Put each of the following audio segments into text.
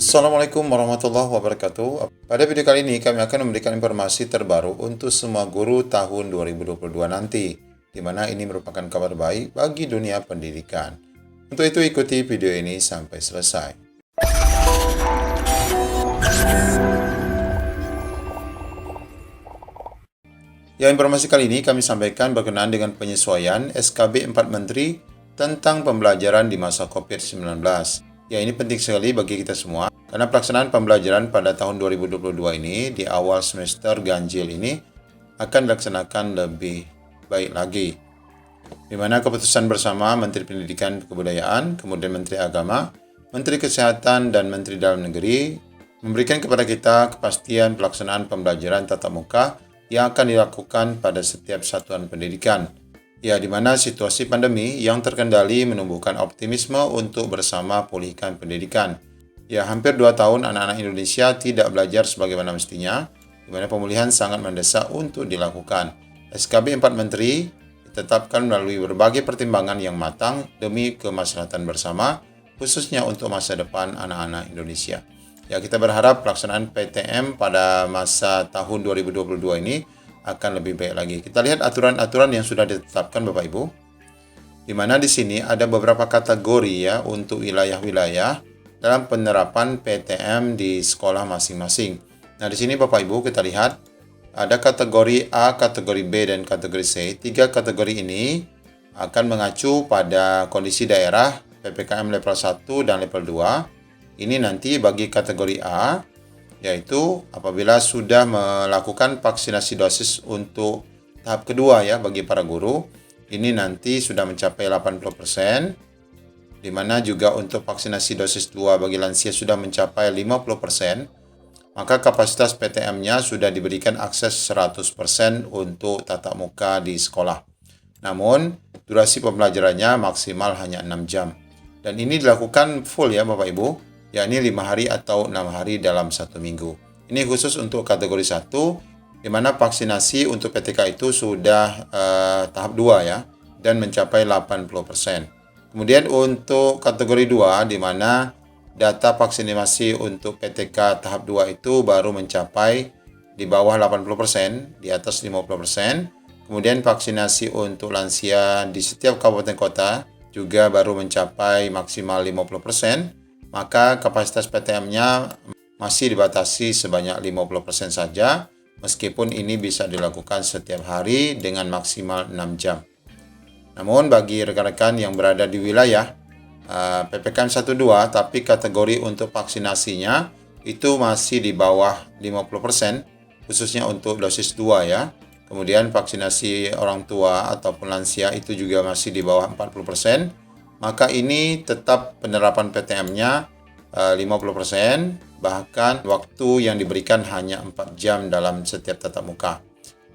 Assalamualaikum warahmatullahi wabarakatuh. Pada video kali ini kami akan memberikan informasi terbaru untuk semua guru tahun 2022 nanti, di mana ini merupakan kabar baik bagi dunia pendidikan. Untuk itu ikuti video ini sampai selesai. Ya, informasi kali ini kami sampaikan berkenaan dengan penyesuaian SKB 4 Menteri tentang pembelajaran di masa COVID-19. Ya, ini penting sekali bagi kita semua, karena pelaksanaan pembelajaran pada tahun 2022 ini, di awal semester ganjil ini, akan dilaksanakan lebih baik lagi. Di mana keputusan bersama Menteri Pendidikan dan Kebudayaan, kemudian Menteri Agama, Menteri Kesehatan, dan Menteri Dalam Negeri memberikan kepada kita kepastian pelaksanaan pembelajaran tatap muka yang akan dilakukan pada setiap satuan pendidikan. Ya, di mana situasi pandemi yang terkendali menumbuhkan optimisme untuk bersama pulihkan pendidikan. Ya, hampir 2 tahun anak-anak Indonesia tidak belajar sebagaimana mestinya, di mana pemulihan sangat mendesak untuk dilakukan. SKB 4 Menteri ditetapkan melalui berbagai pertimbangan yang matang demi kemaslahatan bersama, khususnya untuk masa depan anak-anak Indonesia. Ya, kita berharap pelaksanaan PTM pada masa tahun 2022 ini akan lebih baik lagi. Kita lihat aturan-aturan yang sudah ditetapkan Bapak Ibu. Di mana di sini ada beberapa kategori ya untuk wilayah-wilayah dalam penerapan PTM di sekolah masing-masing. Nah, di sini Bapak Ibu kita lihat ada kategori A, kategori B, dan kategori C. 3 kategori ini akan mengacu pada kondisi daerah PPKM level 1 dan level 2. Ini nanti bagi kategori A, yaitu apabila sudah melakukan vaksinasi dosis untuk tahap kedua ya bagi para guru, ini nanti sudah mencapai 80%, di mana juga untuk vaksinasi dosis 2 bagi lansia sudah mencapai 50%, maka kapasitas PTM-nya sudah diberikan akses 100% untuk tatap muka di sekolah. Namun, durasi pembelajarannya maksimal hanya 6 jam. Dan ini dilakukan full ya Bapak Ibu, yakni 5 hari atau 6 hari dalam 1 minggu. Ini khusus untuk kategori 1, di mana vaksinasi untuk PTK itu sudah tahap 2 ya, dan mencapai 80%. Kemudian untuk kategori 2, di mana data vaksinasi untuk PTK tahap 2 itu baru mencapai di bawah 80%, di atas 50%. Kemudian vaksinasi untuk lansia di setiap kabupaten kota juga baru mencapai maksimal 50%. Maka kapasitas PTM-nya masih dibatasi sebanyak 50% saja, meskipun ini bisa dilakukan setiap hari dengan maksimal 6 jam. Namun bagi rekan-rekan yang berada di wilayah PPKM 1-2, tapi kategori untuk vaksinasinya itu masih di bawah 50%, khususnya untuk dosis 2 ya. Kemudian vaksinasi orang tua ataupun lansia itu juga masih di bawah 40%. Maka ini tetap penerapan PTM-nya 50%, bahkan waktu yang diberikan hanya 4 jam dalam setiap tatap muka.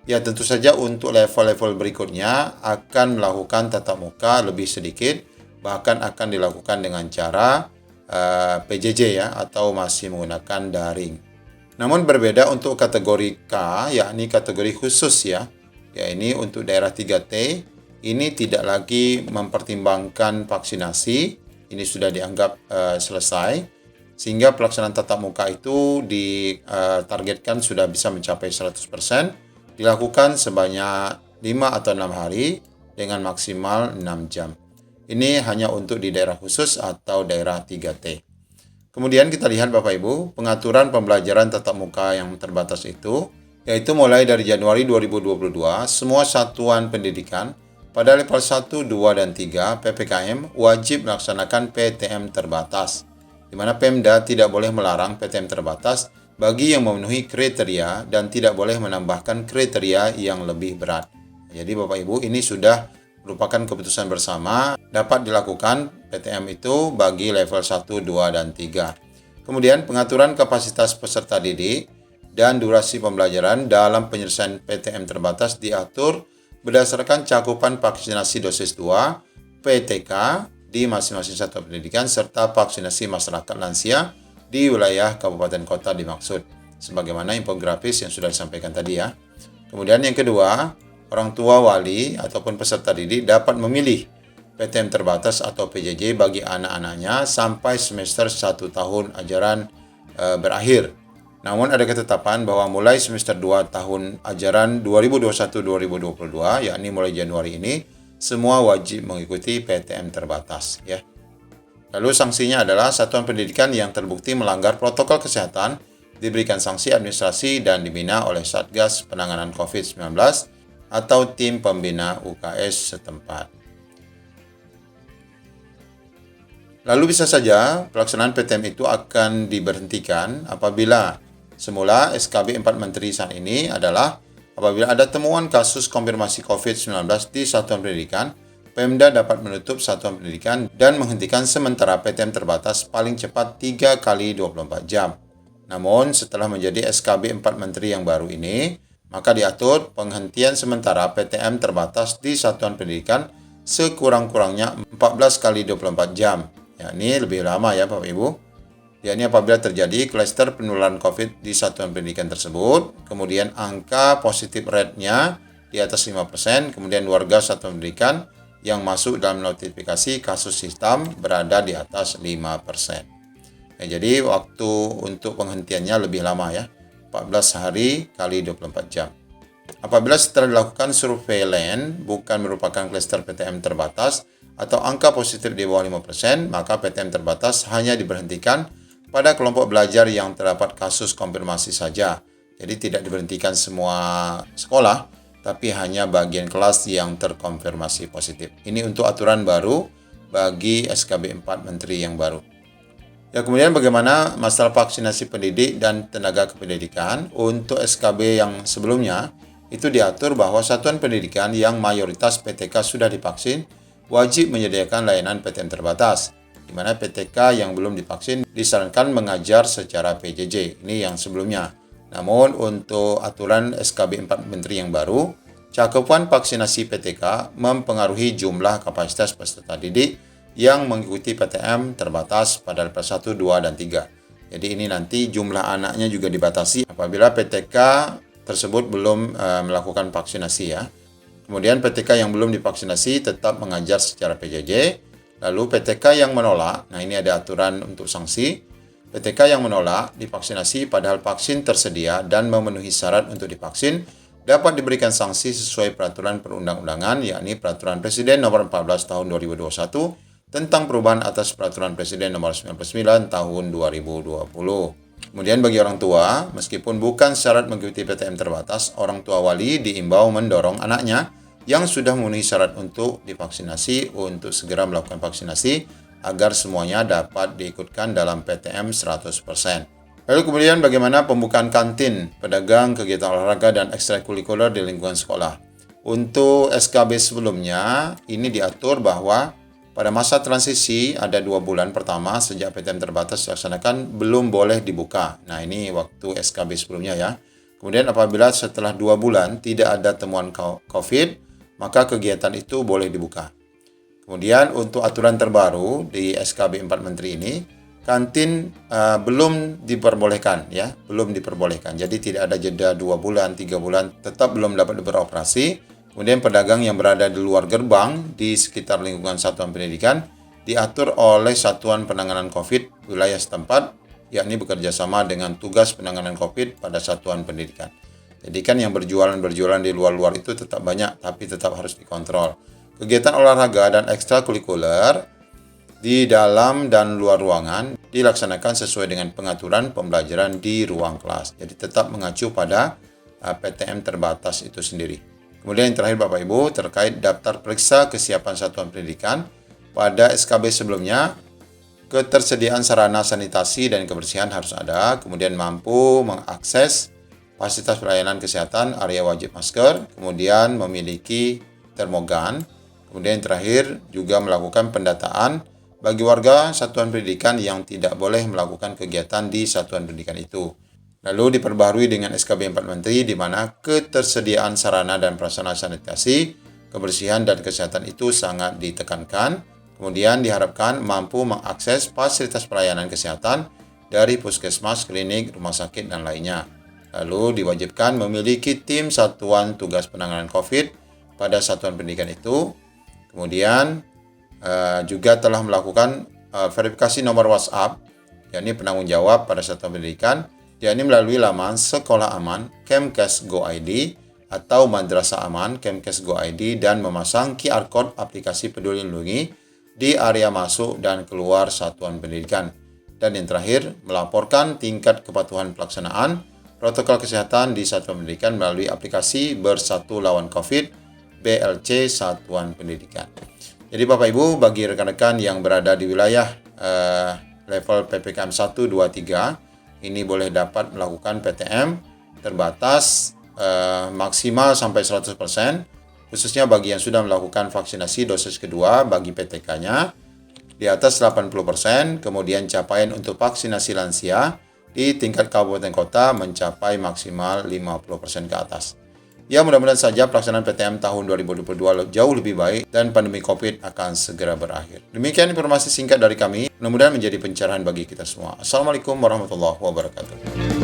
Ya, tentu saja untuk level-level berikutnya akan melakukan tatap muka lebih sedikit, bahkan akan dilakukan dengan cara PJJ ya, atau masih menggunakan daring. Namun berbeda untuk kategori K, yakni kategori khusus ya. Ya, ini untuk daerah 3T. Ini tidak lagi mempertimbangkan vaksinasi, ini sudah dianggap selesai, sehingga pelaksanaan tatap muka itu ditargetkan sudah bisa mencapai 100%, dilakukan sebanyak 5 atau 6 hari dengan maksimal 6 jam. Ini hanya untuk di daerah khusus atau daerah 3T. Kemudian kita lihat Bapak Ibu, pengaturan pembelajaran tatap muka yang terbatas itu, yaitu mulai dari Januari 2022, semua satuan pendidikan pada level 1, 2, dan 3 PPKM wajib melaksanakan PTM terbatas, di mana Pemda tidak boleh melarang PTM terbatas bagi yang memenuhi kriteria dan tidak boleh menambahkan kriteria yang lebih berat. Jadi Bapak Ibu, ini sudah merupakan keputusan bersama dapat dilakukan PTM itu bagi level 1, 2, dan 3. Kemudian pengaturan kapasitas peserta didik dan durasi pembelajaran dalam penyelesaian PTM terbatas diatur berdasarkan cakupan vaksinasi dosis 2 PTK di masing-masing satuan pendidikan serta vaksinasi masyarakat lansia di wilayah kabupaten kota dimaksud, sebagaimana infografis yang sudah disampaikan tadi ya. Kemudian yang kedua, orang tua, wali, ataupun peserta didik dapat memilih PTM terbatas atau PJJ bagi anak-anaknya sampai semester 1 tahun ajaran berakhir. Namun ada ketetapan bahwa mulai semester 2 tahun ajaran 2021-2022, yakni mulai Januari ini, semua wajib mengikuti PTM terbatas ya. Lalu sanksinya adalah satuan pendidikan yang terbukti melanggar protokol kesehatan diberikan sanksi administrasi dan dibina oleh Satgas Penanganan COVID-19 atau tim pembina UKS setempat. Lalu bisa saja pelaksanaan PTM itu akan diberhentikan apabila semula SKB 4 Menteri saat ini adalah apabila ada temuan kasus konfirmasi COVID-19 di satuan pendidikan, Pemda dapat menutup satuan pendidikan dan menghentikan sementara PTM terbatas paling cepat 3 kali 24 jam. Namun setelah menjadi SKB 4 Menteri yang baru ini, maka diatur penghentian sementara PTM terbatas di satuan pendidikan sekurang-kurangnya 14 kali 24 jam. Ya, ini lebih lama ya Bapak Ibu. Yakni apabila terjadi klaster penularan COVID di satuan pendidikan tersebut, kemudian angka positif rate-nya di atas 5%, kemudian warga satuan pendidikan yang masuk dalam notifikasi kasus hitam berada di atas 5%. Ya, jadi waktu untuk penghentiannya lebih lama ya, 14 hari kali 24 jam. Apabila setelah dilakukan surveillance bukan merupakan klaster PTM terbatas atau angka positif di bawah 5%, maka PTM terbatas hanya diberhentikan pada kelompok belajar yang terdapat kasus konfirmasi saja. Jadi tidak diberhentikan semua sekolah, tapi hanya bagian kelas yang terkonfirmasi positif. Ini untuk aturan baru bagi SKB 4 Menteri yang baru. Ya, kemudian bagaimana masalah vaksinasi pendidik dan tenaga kependidikan? Untuk SKB yang sebelumnya, itu diatur bahwa satuan pendidikan yang mayoritas PTK sudah divaksin wajib menyediakan layanan PTM terbatas, di mana PTK yang belum divaksin disarankan mengajar secara PJJ. Ini yang sebelumnya. Namun untuk aturan SKB 4 Menteri yang baru, cakupan vaksinasi PTK mempengaruhi jumlah kapasitas peserta didik yang mengikuti PTM terbatas pada level 1, 2, dan 3. Jadi ini nanti jumlah anaknya juga dibatasi apabila PTK tersebut belum melakukan vaksinasi ya. Kemudian PTK yang belum divaksinasi tetap mengajar secara PJJ. Lalu PTK yang menolak, nah ini ada aturan untuk sanksi. PTK yang menolak divaksinasi padahal vaksin tersedia dan memenuhi syarat untuk divaksin dapat diberikan sanksi sesuai peraturan perundang-undangan, yakni Peraturan Presiden Nomor 14 Tahun 2021 tentang perubahan atas Peraturan Presiden Nomor 99 Tahun 2020. Kemudian bagi orang tua, meskipun bukan syarat mengikuti PTM terbatas, orang tua wali diimbau mendorong anaknya yang sudah memenuhi syarat untuk divaksinasi untuk segera melakukan vaksinasi agar semuanya dapat diikutkan dalam PTM 100%. Lalu kemudian bagaimana pembukaan kantin, pedagang, kegiatan olahraga, dan ekstrakurikuler di lingkungan sekolah. Untuk SKB sebelumnya, ini diatur bahwa pada masa transisi ada 2 bulan pertama sejak PTM terbatas dilaksanakan belum boleh dibuka. Nah ini waktu SKB sebelumnya ya. Kemudian apabila setelah 2 bulan tidak ada temuan COVID, maka kegiatan itu boleh dibuka. Kemudian untuk aturan terbaru di SKB 4 Menteri ini, kantin belum diperbolehkan ya, belum diperbolehkan. Jadi tidak ada jeda 2 bulan, 3 bulan, tetap belum dapat beroperasi. Kemudian pedagang yang berada di luar gerbang di sekitar lingkungan satuan pendidikan diatur oleh Satuan Penanganan COVID wilayah setempat, yakni bekerja sama dengan tugas penanganan COVID pada satuan pendidikan. Jadi kan yang berjualan di luar-luar itu tetap banyak, tapi tetap harus dikontrol. Kegiatan olahraga dan ekstrakurikuler di dalam dan luar ruangan dilaksanakan sesuai dengan pengaturan pembelajaran di ruang kelas. Jadi tetap mengacu pada PTM terbatas itu sendiri. Kemudian yang terakhir Bapak Ibu, terkait daftar periksa kesiapan satuan pendidikan. Pada SKB sebelumnya, ketersediaan sarana sanitasi dan kebersihan harus ada, kemudian mampu mengakses fasilitas pelayanan kesehatan, area wajib masker, kemudian memiliki termogan, kemudian terakhir juga melakukan pendataan bagi warga satuan pendidikan yang tidak boleh melakukan kegiatan di satuan pendidikan itu. Lalu diperbaharui dengan SKB 4 Menteri di mana ketersediaan sarana dan prasarana sanitasi, kebersihan dan kesehatan itu sangat ditekankan. Kemudian diharapkan mampu mengakses fasilitas pelayanan kesehatan dari puskesmas, klinik, rumah sakit, dan lainnya. Lalu diwajibkan memiliki tim satuan tugas penanganan COVID pada satuan pendidikan itu. Kemudian juga telah melakukan verifikasi nomor WhatsApp yakni penanggung jawab pada satuan pendidikan, yakni melalui laman Sekolah Aman Kemkes Go ID atau Madrasah Aman Kemkes Go ID dan memasang QR Code aplikasi Peduli Lindungi di area masuk dan keluar satuan pendidikan. Dan yang terakhir, melaporkan tingkat kepatuhan pelaksanaan protokol kesehatan di satuan pendidikan melalui aplikasi Bersatu Lawan COVID BLC Satuan Pendidikan. Jadi Bapak Ibu, bagi rekan-rekan yang berada di wilayah level PPKM 1, 2, 3, ini boleh dapat melakukan PTM terbatas maksimal sampai 100%, khususnya bagi yang sudah melakukan vaksinasi dosis kedua bagi PTK-nya di atas 80%, kemudian capaian untuk vaksinasi lansia di tingkat kabupaten kota mencapai maksimal 50% ke atas. Ya, mudah-mudahan saja pelaksanaan PTM tahun 2022 jauh lebih baik dan pandemi COVID akan segera berakhir. Demikian informasi singkat dari kami, mudah-mudahan menjadi pencerahan bagi kita semua. Assalamualaikum warahmatullahi wabarakatuh.